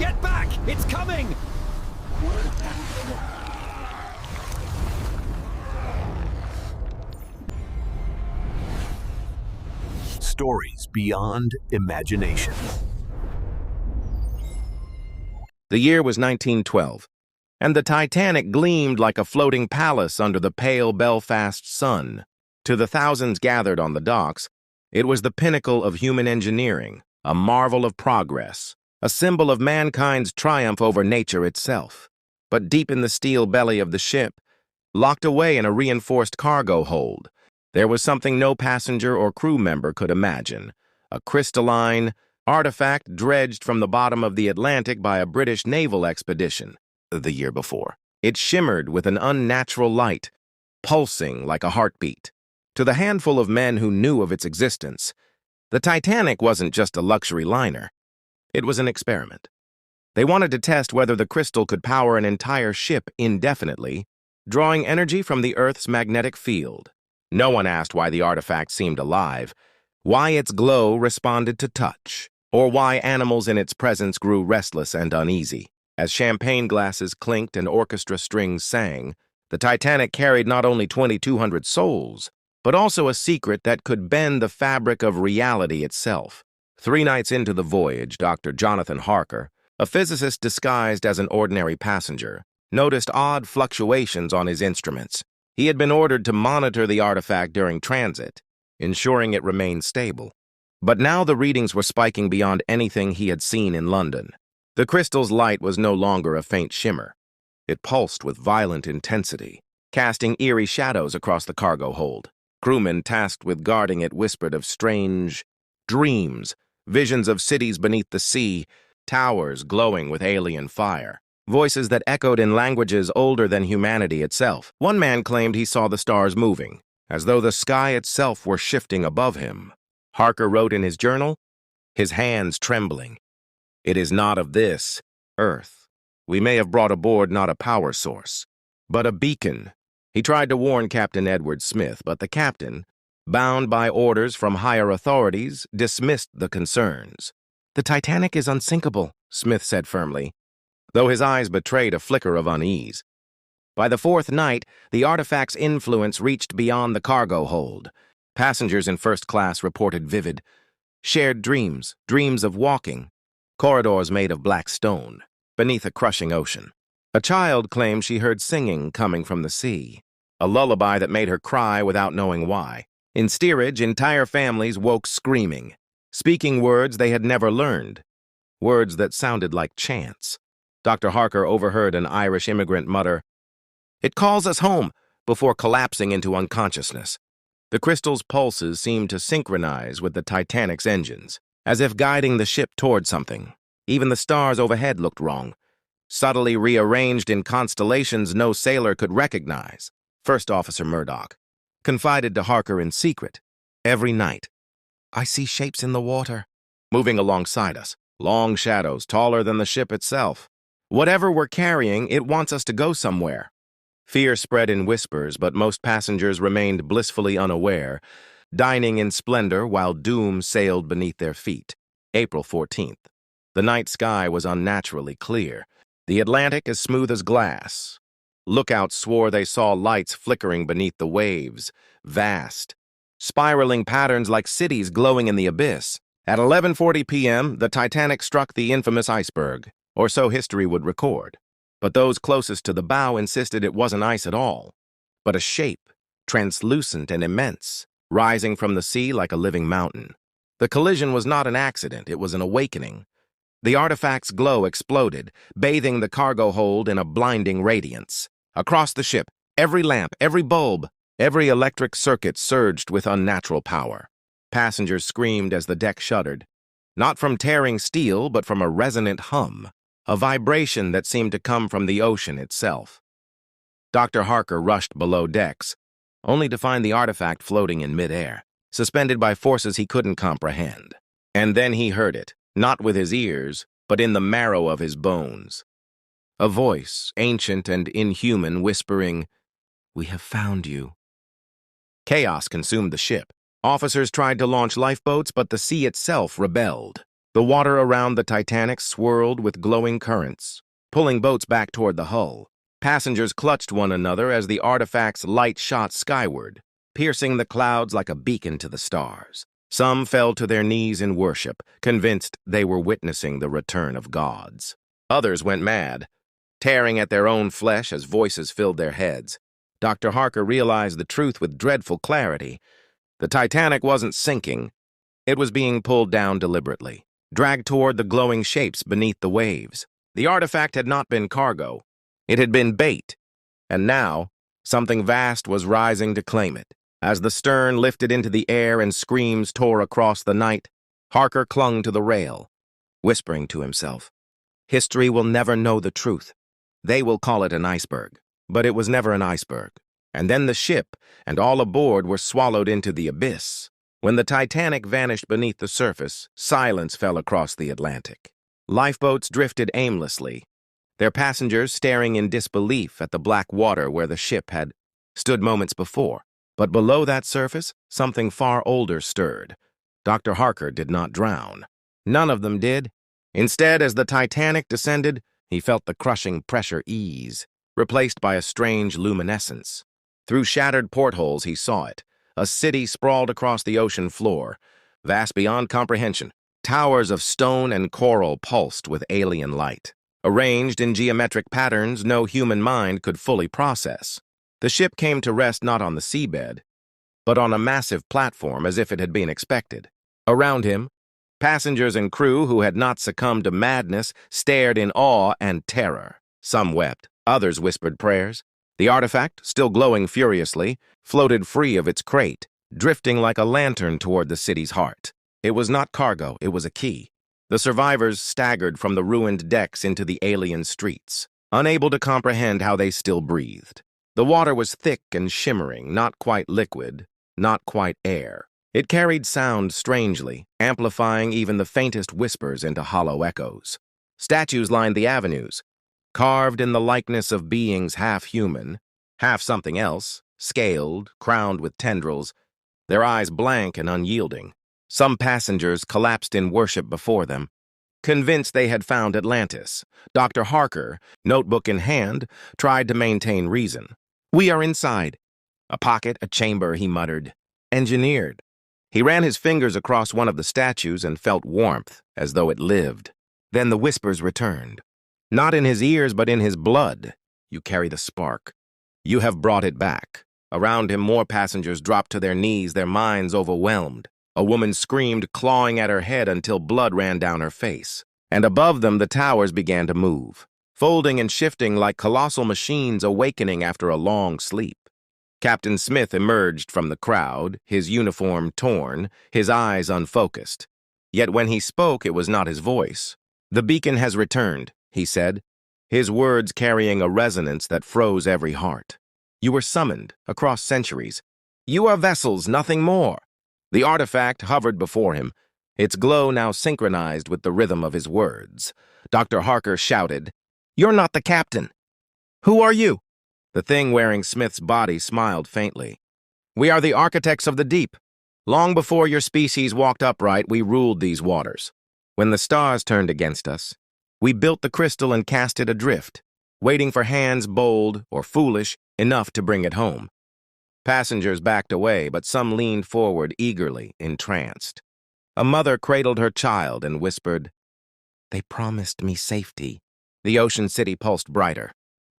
Get back! It's coming! Stories beyond imagination. The year was 1912, and the Titanic gleamed like a floating palace under the pale Belfast sun. To the thousands gathered on the docks, it was the pinnacle of human engineering, a marvel of progress, a symbol of mankind's triumph over nature itself. But deep in the steel belly of the ship, locked away in a reinforced cargo hold, there was something no passenger or crew member could imagine, a crystalline artifact dredged from the bottom of the Atlantic by a British naval expedition the year before. It shimmered with an unnatural light, pulsing like a heartbeat. To the handful of men who knew of its existence, the Titanic wasn't just a luxury liner. It was an experiment. They wanted to test whether the crystal could power an entire ship indefinitely, drawing energy from the Earth's magnetic field. No one asked why the artifact seemed alive, why its glow responded to touch, or why animals in its presence grew restless and uneasy. As champagne glasses clinked and orchestra strings sang, the Titanic carried not only 2,200 souls, but also a secret that could bend the fabric of reality itself. 3 nights into the voyage, Dr. Jonathan Harker, a physicist disguised as an ordinary passenger, noticed odd fluctuations on his instruments. He had been ordered to monitor the artifact during transit, ensuring it remained stable. But now the readings were spiking beyond anything he had seen in London. The crystal's light was no longer a faint shimmer. It pulsed with violent intensity, casting eerie shadows across the cargo hold. Crewmen tasked with guarding it whispered of strange dreams, visions of cities beneath the sea, towers glowing with alien fire, voices that echoed in languages older than humanity itself. One man claimed he saw the stars moving, as though the sky itself were shifting above him. Harker wrote in his journal, his hands trembling, "It is not of this Earth. We may have brought aboard not a power source, but a beacon." He tried to warn Captain Edward Smith, but the captain, bound by orders from higher authorities, dismissed the concerns. "The Titanic is unsinkable," Smith said firmly, though his eyes betrayed a flicker of unease. By the 4th night, the artifact's influence reached beyond the cargo hold. Passengers in first class reported vivid, shared dreams of walking, corridors made of black stone, beneath a crushing ocean. A child claimed she heard singing coming from the sea, a lullaby that made her cry without knowing why. In steerage, entire families woke screaming, speaking words they had never learned, words that sounded like chants. Dr. Harker overheard an Irish immigrant mutter, "It calls us home," before collapsing into unconsciousness. The crystal's pulses seemed to synchronize with the Titanic's engines, as if guiding the ship toward something. Even the stars overhead looked wrong, subtly rearranged in constellations no sailor could recognize. First Officer Murdoch confided to Harker in secret, "Every night, I see shapes in the water, moving alongside us, long shadows taller than the ship itself. Whatever we're carrying, it wants us to go somewhere." Fear spread in whispers, but most passengers remained blissfully unaware, dining in splendor while doom sailed beneath their feet. April 14th. The night sky was unnaturally clear, the Atlantic as smooth as glass. Lookouts swore they saw lights flickering beneath the waves, vast, spiraling patterns like cities glowing in the abyss. At 11:40 p.m., the Titanic struck the infamous iceberg, or so history would record. But those closest to the bow insisted it wasn't ice at all, but a shape, translucent and immense, rising from the sea like a living mountain. The collision was not an accident, it was an awakening. The artifact's glow exploded, bathing the cargo hold in a blinding radiance. Across the ship, every lamp, every bulb, every electric circuit surged with unnatural power. Passengers screamed as the deck shuddered, not from tearing steel, but from a resonant hum, a vibration that seemed to come from the ocean itself. Dr. Harker rushed below decks, only to find the artifact floating in midair, suspended by forces he couldn't comprehend. And then he heard it, not with his ears, but in the marrow of his bones. A voice, ancient and inhuman, whispering, "We have found you." Chaos consumed the ship. Officers tried to launch lifeboats, but the sea itself rebelled. The water around the Titanic swirled with glowing currents, pulling boats back toward the hull. Passengers clutched one another as the artifact's light shot skyward, piercing the clouds like a beacon to the stars. Some fell to their knees in worship, convinced they were witnessing the return of gods. Others went mad, tearing at their own flesh as voices filled their heads. Dr. Harker realized the truth with dreadful clarity. The Titanic wasn't sinking. It was being pulled down deliberately, dragged toward the glowing shapes beneath the waves. The artifact had not been cargo. It had been bait. And now, something vast was rising to claim it. As the stern lifted into the air and screams tore across the night, Harker clung to the rail, whispering to himself, "History will never know the truth. They will call it an iceberg." But it was never an iceberg. And then the ship and all aboard were swallowed into the abyss. When the Titanic vanished beneath the surface, silence fell across the Atlantic. Lifeboats drifted aimlessly, their passengers staring in disbelief at the black water where the ship had stood moments before. But below that surface, something far older stirred. Dr. Harker did not drown. None of them did. Instead, as the Titanic descended, he felt the crushing pressure ease, replaced by a strange luminescence. Through shattered portholes, he saw it. A city sprawled across the ocean floor, vast beyond comprehension. Towers of stone and coral pulsed with alien light, arranged in geometric patterns no human mind could fully process. The ship came to rest not on the seabed, but on a massive platform as if it had been expected. Around him, passengers and crew who had not succumbed to madness stared in awe and terror. Some wept, others whispered prayers. The artifact, still glowing furiously, floated free of its crate, drifting like a lantern toward the city's heart. It was not cargo, it was a key. The survivors staggered from the ruined decks into the alien streets, unable to comprehend how they still breathed. The water was thick and shimmering, not quite liquid, not quite air. It carried sound strangely, amplifying even the faintest whispers into hollow echoes. Statues lined the avenues, carved in the likeness of beings half human, half something else, scaled, crowned with tendrils, their eyes blank and unyielding. Some passengers collapsed in worship before them, convinced they had found Atlantis. Dr. Harker, notebook in hand, tried to maintain reason. "We are inside." "A pocket, a chamber," he muttered. "Engineered." He ran his fingers across one of the statues and felt warmth, as though it lived. Then the whispers returned. Not in his ears, but in his blood. "You carry the spark. You have brought it back." Around him, more passengers dropped to their knees, their minds overwhelmed. A woman screamed, clawing at her head until blood ran down her face. And above them, the towers began to move, folding and shifting like colossal machines awakening after a long sleep. Captain Smith emerged from the crowd, his uniform torn, his eyes unfocused. Yet when he spoke, it was not his voice. "The beacon has returned," he said, his words carrying a resonance that froze every heart. "You were summoned across centuries. You are vessels, nothing more." The artifact hovered before him, its glow now synchronized with the rhythm of his words. Dr. Harker shouted, "You're not the captain. Who are you?" The thing wearing Smith's body smiled faintly. "We are the architects of the deep. Long before your species walked upright, we ruled these waters. When the stars turned against us, we built the crystal and cast it adrift, waiting for hands bold or foolish enough to bring it home." Passengers backed away, but some leaned forward eagerly, entranced. A mother cradled her child and whispered, "They promised me safety." The ocean city pulsed brighter,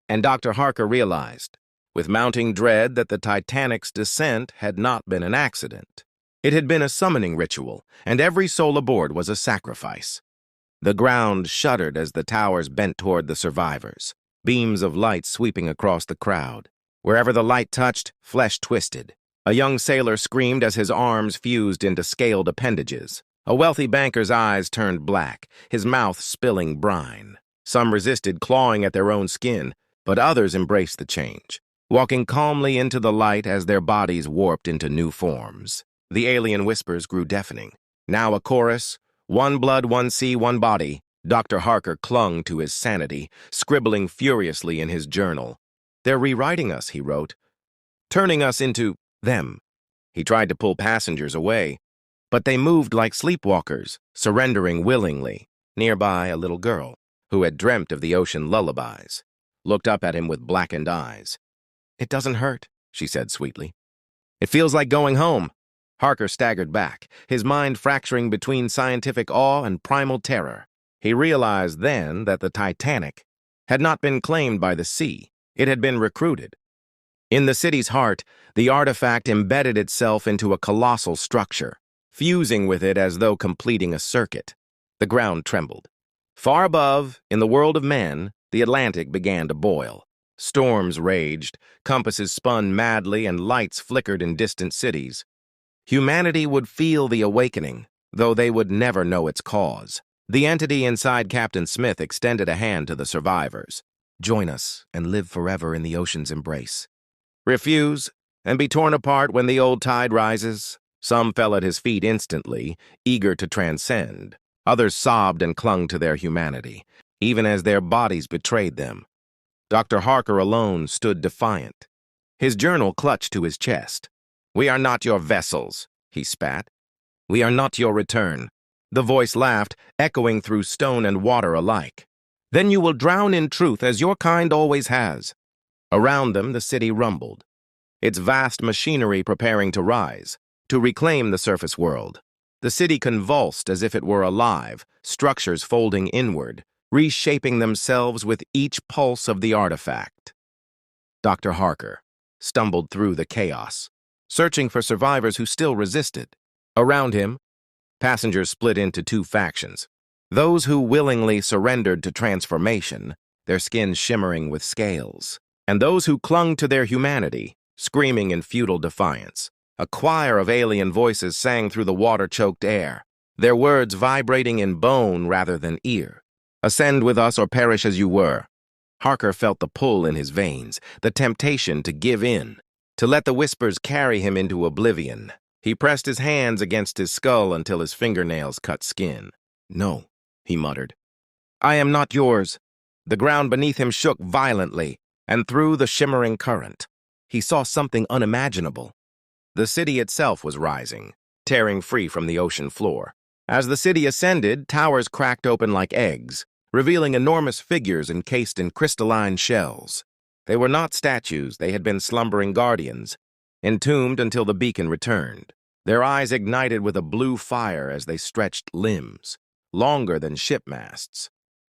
and Dr. Harker realized, with mounting dread, that the Titanic's descent had not been an accident. It had been a summoning ritual, and every soul aboard was a sacrifice. The ground shuddered as the towers bent toward the survivors, beams of light sweeping across the crowd. Wherever the light touched, flesh twisted. A young sailor screamed as his arms fused into scaled appendages. A wealthy banker's eyes turned black, his mouth spilling brine. Some resisted, clawing at their own skin, but others embraced the change, walking calmly into the light as their bodies warped into new forms. The alien whispers grew deafening. Now a chorus, "One blood, one sea, one body." Dr. Harker clung to his sanity, scribbling furiously in his journal. "They're rewriting us," he wrote, "turning us into them." He tried to pull passengers away, but they moved like sleepwalkers, surrendering willingly. Nearby, a little girl, who had dreamt of the ocean lullabies, looked up at him with blackened eyes. "It doesn't hurt," she said sweetly. "It feels like going home." Harker staggered back, his mind fracturing between scientific awe and primal terror. He realized then that the Titanic had not been claimed by the sea. It had been recruited. In the city's heart, the artifact embedded itself into a colossal structure, fusing with it as though completing a circuit. The ground trembled. Far above, in the world of men, the Atlantic began to boil. Storms raged, compasses spun madly, and lights flickered in distant cities. Humanity would feel the awakening, though they would never know its cause. The entity inside Captain Smith extended a hand to the survivors. "Join us and live forever in the ocean's embrace. Refuse and be torn apart when the old tide rises." Some fell at his feet instantly, eager to transcend. Others sobbed and clung to their humanity, even as their bodies betrayed them. Dr. Harker alone stood defiant. His journal clutched to his chest. "We are not your vessels," he spat. "We are not your return." The voice laughed, echoing through stone and water alike. "Then you will drown in truth as your kind always has." Around them, the city rumbled, its vast machinery preparing to rise, to reclaim the surface world. The city convulsed as if it were alive, structures folding inward, reshaping themselves with each pulse of the artifact. Dr. Harker stumbled through the chaos, searching for survivors who still resisted. Around him, passengers split into two factions. Those who willingly surrendered to transformation, their skins shimmering with scales, and those who clung to their humanity, screaming in futile defiance. A choir of alien voices sang through the water-choked air, their words vibrating in bone rather than ear. "Ascend with us or perish as you were." Harker felt the pull in his veins, the temptation to give in, to let the whispers carry him into oblivion. He pressed his hands against his skull until his fingernails cut skin. "No," he muttered. "I am not yours." The ground beneath him shook violently, and through the shimmering current, he saw something unimaginable. The city itself was rising, tearing free from the ocean floor. As the city ascended, towers cracked open like eggs, revealing enormous figures encased in crystalline shells. They were not statues, they had been slumbering guardians, entombed until the beacon returned. Their eyes ignited with a blue fire as they stretched limbs, longer than ship masts.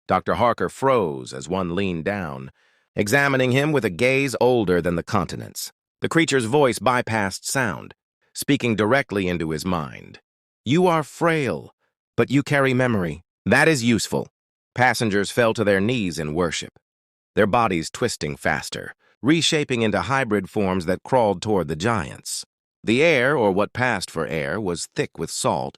Dr. Harker froze as one leaned down, examining him with a gaze older than the continents. The creature's voice bypassed sound, speaking directly into his mind. "You are frail, but you carry memory. That is useful." Passengers fell to their knees in worship, their bodies twisting faster, reshaping into hybrid forms that crawled toward the giants. The air, or what passed for air, was thick with salt,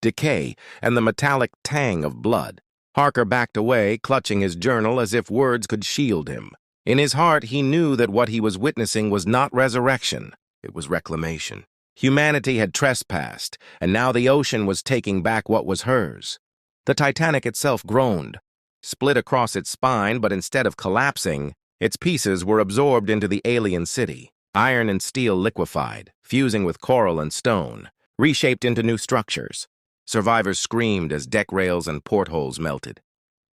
decay, and the metallic tang of blood. Harker backed away, clutching his journal as if words could shield him. In his heart, he knew that what he was witnessing was not resurrection, it was reclamation. Humanity had trespassed, and now the ocean was taking back what was hers. The Titanic itself groaned, split across its spine, but instead of collapsing, its pieces were absorbed into the alien city. Iron and steel liquefied, fusing with coral and stone, reshaped into new structures. Survivors screamed as deck rails and portholes melted,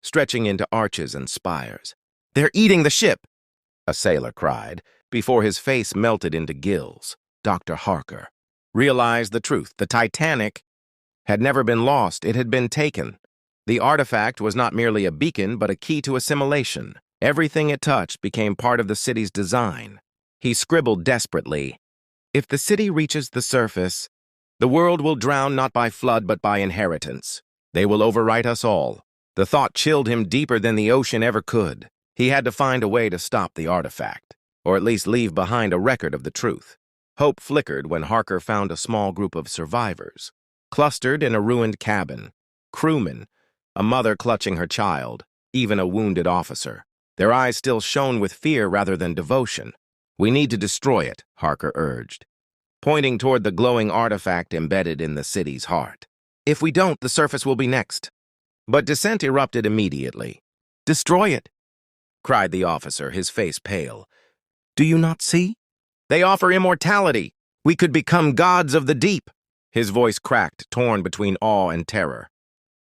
stretching into arches and spires. "They're eating the ship!" a sailor cried, before his face melted into gills. Dr. Harker realized the truth. The Titanic had never been lost, it had been taken. The artifact was not merely a beacon, but a key to assimilation. Everything it touched became part of the city's design. He scribbled desperately, "If the city reaches the surface, the world will drown not by flood but by inheritance. They will overwrite us all." The thought chilled him deeper than the ocean ever could. He had to find a way to stop the artifact, or at least leave behind a record of the truth. Hope flickered when Harker found a small group of survivors, clustered in a ruined cabin. Crewmen, a mother clutching her child, even a wounded officer. Their eyes still shone with fear rather than devotion. "We need to destroy it," Harker urged, pointing toward the glowing artifact embedded in the city's heart. "If we don't, the surface will be next." But dissent erupted immediately. "Destroy it!" cried the officer, his face pale. "Do you not see? They offer immortality. We could become gods of the deep." His voice cracked, torn between awe and terror.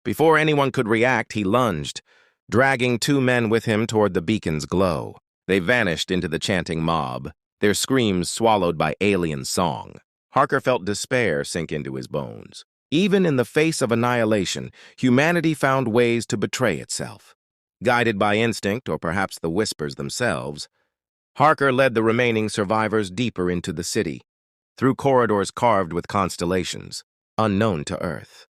Before anyone could react, he lunged, dragging two men with him toward the beacon's glow. They vanished into the chanting mob, their screams swallowed by alien song. Harker felt despair sink into his bones. Even in the face of annihilation, humanity found ways to betray itself. Guided by instinct, or perhaps the whispers themselves, Harker led the remaining survivors deeper into the city, through corridors carved with constellations, unknown to Earth.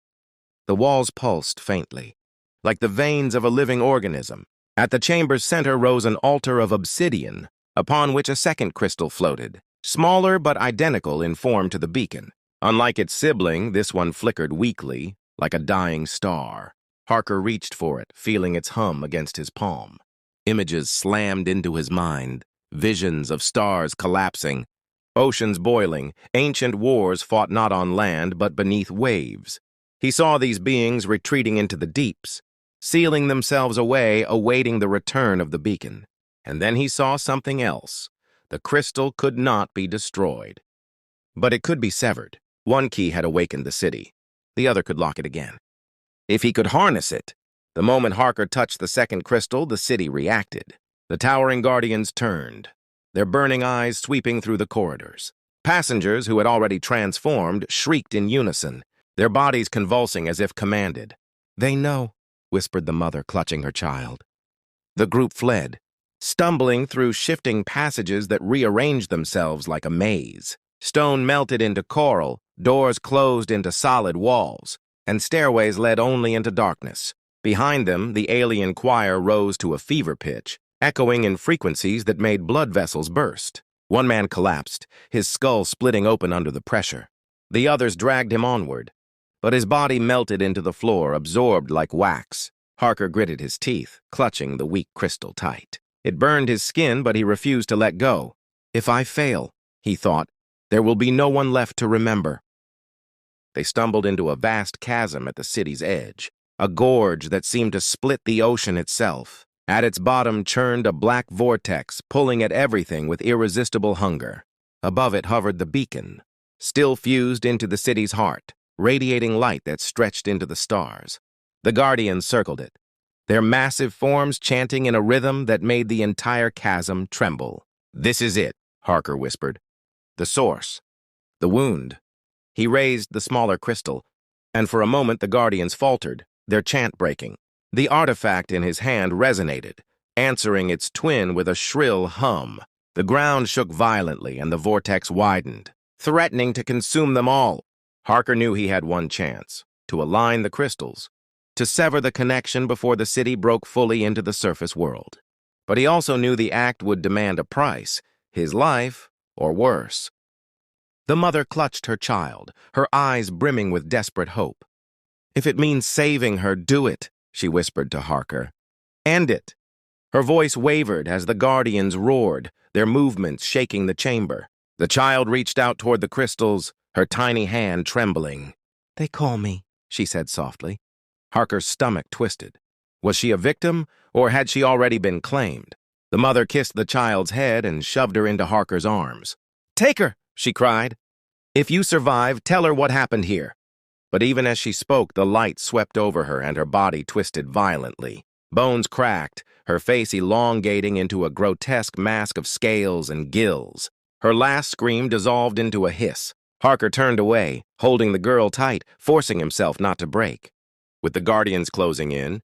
The walls pulsed faintly, like the veins of a living organism. At the chamber's center rose an altar of obsidian, upon which a second crystal floated, smaller but identical in form to the beacon. Unlike its sibling, this one flickered weakly, like a dying star. Harker reached for it, feeling its hum against his palm. Images slammed into his mind, visions of stars collapsing, oceans boiling, ancient wars fought not on land but beneath waves. He saw these beings retreating into the deeps, sealing themselves away, awaiting the return of the beacon. And then he saw something else. The crystal could not be destroyed, but it could be severed. One key had awakened the city. The other could lock it again. If he could harness it, the moment Harker touched the second crystal, the city reacted. The towering guardians turned, their burning eyes sweeping through the corridors. Passengers who had already transformed shrieked in unison, their bodies convulsing as if commanded. "They know," whispered the mother, clutching her child. The group fled, stumbling through shifting passages that rearranged themselves like a maze. Stone melted into coral, doors closed into solid walls, and stairways led only into darkness. Behind them, the alien choir rose to a fever pitch, echoing in frequencies that made blood vessels burst. One man collapsed, his skull splitting open under the pressure. The others dragged him onward, but his body melted into the floor, absorbed like wax. Harker gritted his teeth, clutching the weak crystal tight. It burned his skin, but he refused to let go. "If I fail," he thought, "there will be no one left to remember." They stumbled into a vast chasm at the city's edge, a gorge that seemed to split the ocean itself. At its bottom churned a black vortex, pulling at everything with irresistible hunger. Above it hovered the beacon, still fused into the city's heart, radiating light that stretched into the stars. The guardians circled it, their massive forms chanting in a rhythm that made the entire chasm tremble. "This is it," Harker whispered. "The source. The wound." He raised the smaller crystal, and for a moment the guardians faltered, their chant breaking. The artifact in his hand resonated, answering its twin with a shrill hum. The ground shook violently and the vortex widened, threatening to consume them all. Harker knew he had one chance, to align the crystals, to sever the connection before the city broke fully into the surface world. But he also knew the act would demand a price, his life or worse. The mother clutched her child, her eyes brimming with desperate hope. "If it means saving her, do it," she whispered to Harker. "End it." Her voice wavered as the guardians roared, their movements shaking the chamber. The child reached out toward the crystals, her tiny hand trembling. "They call me," she said softly. Harker's stomach twisted. Was she a victim, or had she already been claimed? The mother kissed the child's head and shoved her into Harker's arms. "Take her," she cried. "If you survive, tell her what happened here." But even as she spoke, the light swept over her and her body twisted violently. Bones cracked, her face elongating into a grotesque mask of scales and gills. Her last scream dissolved into a hiss. Harker turned away, holding the girl tight, forcing himself not to break. With the guardians closing in,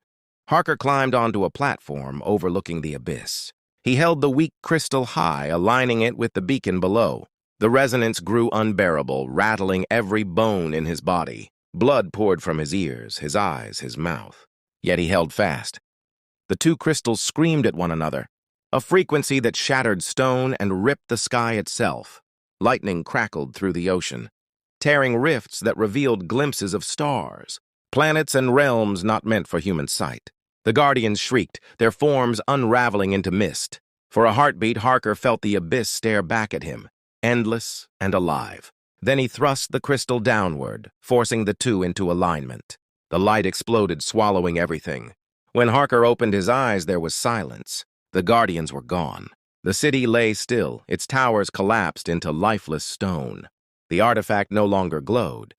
Harker climbed onto a platform overlooking the abyss. He held the weak crystal high, aligning it with the beacon below. The resonance grew unbearable, rattling every bone in his body. Blood poured from his ears, his eyes, his mouth. Yet he held fast. The two crystals screamed at one another, a frequency that shattered stone and ripped the sky itself. Lightning crackled through the ocean, tearing rifts that revealed glimpses of stars, planets and realms not meant for human sight. The guardians shrieked, their forms unraveling into mist. For a heartbeat, Harker felt the abyss stare back at him, endless and alive. Then he thrust the crystal downward, forcing the two into alignment. The light exploded, swallowing everything. When Harker opened his eyes, there was silence. The guardians were gone. The city lay still, its towers collapsed into lifeless stone. The artifact no longer glowed.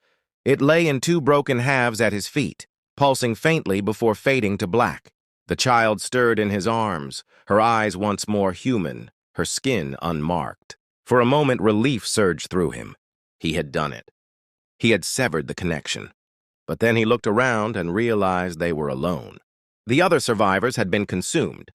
It lay in two broken halves at his feet, pulsing faintly before fading to black. The child stirred in his arms, her eyes once more human, her skin unmarked. For a moment, relief surged through him. He had done it. He had severed the connection. But then he looked around and realized they were alone. The other survivors had been consumed,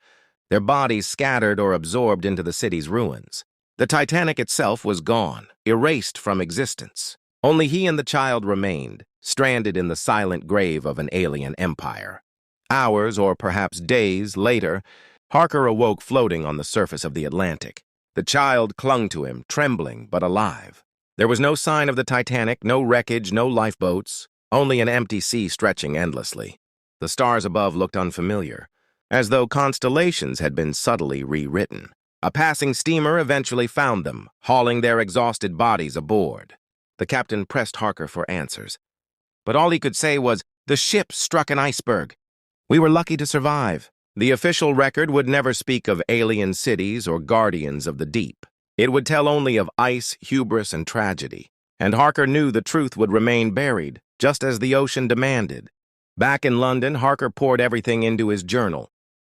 their bodies scattered or absorbed into the city's ruins. The Titanic itself was gone, erased from existence. Only he and the child remained, stranded in the silent grave of an alien empire. Hours, or perhaps days, later, Harker awoke floating on the surface of the Atlantic. The child clung to him, trembling but alive. There was no sign of the Titanic, no wreckage, no lifeboats, only an empty sea stretching endlessly. The stars above looked unfamiliar, as though constellations had been subtly rewritten. A passing steamer eventually found them, hauling their exhausted bodies aboard. The captain pressed Harker for answers, but all he could say was, "The ship struck an iceberg. We were lucky to survive." The official record would never speak of alien cities or guardians of the deep. It would tell only of ice, hubris, and tragedy. And Harker knew the truth would remain buried, just as the ocean demanded. Back in London, Harker poured everything into his journal.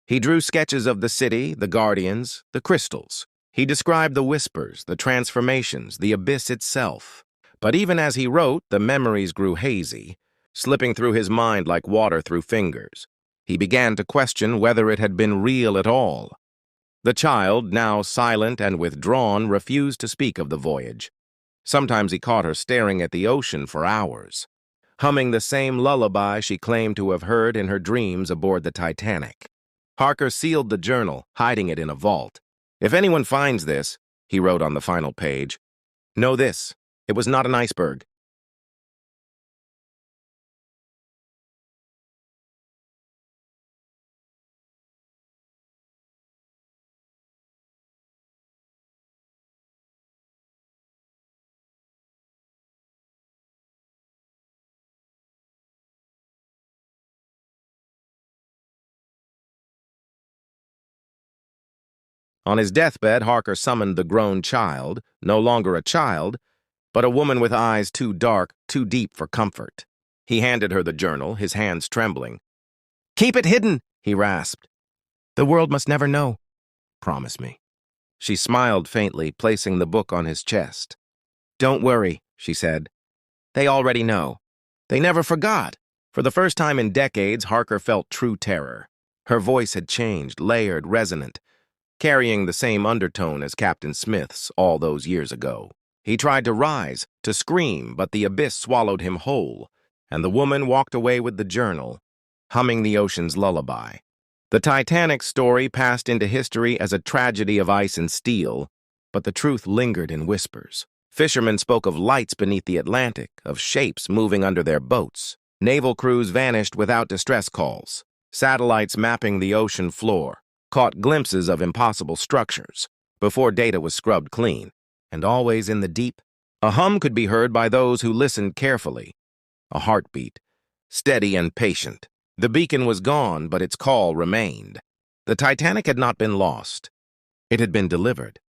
He drew sketches of the city, the guardians, the crystals. He described the whispers, the transformations, the abyss itself. But even as he wrote, the memories grew hazy, slipping through his mind like water through fingers. He began to question whether it had been real at all. The child, now silent and withdrawn, refused to speak of the voyage. Sometimes he caught her staring at the ocean for hours, humming the same lullaby she claimed to have heard in her dreams aboard the Titanic. Harker sealed the journal, hiding it in a vault. "If anyone finds this," he wrote on the final page, "know this, it was not an iceberg." On his deathbed, Harker summoned the grown child, no longer a child, but a woman with eyes too dark, too deep for comfort. He handed her the journal, his hands trembling. "Keep it hidden," he rasped. "The world must never know. Promise me." She smiled faintly, placing the book on his chest. "Don't worry," she said. "They already know." They never forgot. For the first time in decades, Harker felt true terror. Her voice had changed, layered, resonant, carrying the same undertone as Captain Smith's all those years ago. He tried to rise, to scream, but the abyss swallowed him whole, and the woman walked away with the journal, humming the ocean's lullaby. The Titanic story passed into history as a tragedy of ice and steel, but the truth lingered in whispers. Fishermen spoke of lights beneath the Atlantic, of shapes moving under their boats. Naval crews vanished without distress calls. Satellites mapping the ocean floor caught glimpses of impossible structures before data was scrubbed clean. And always in the deep, a hum could be heard by those who listened carefully. A heartbeat, steady and patient. The beacon was gone, but its call remained. The Titanic had not been lost. It had been delivered.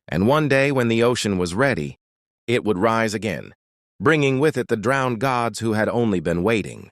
And one day, when the ocean was ready, it would rise again, bringing with it the drowned gods who had only been waiting.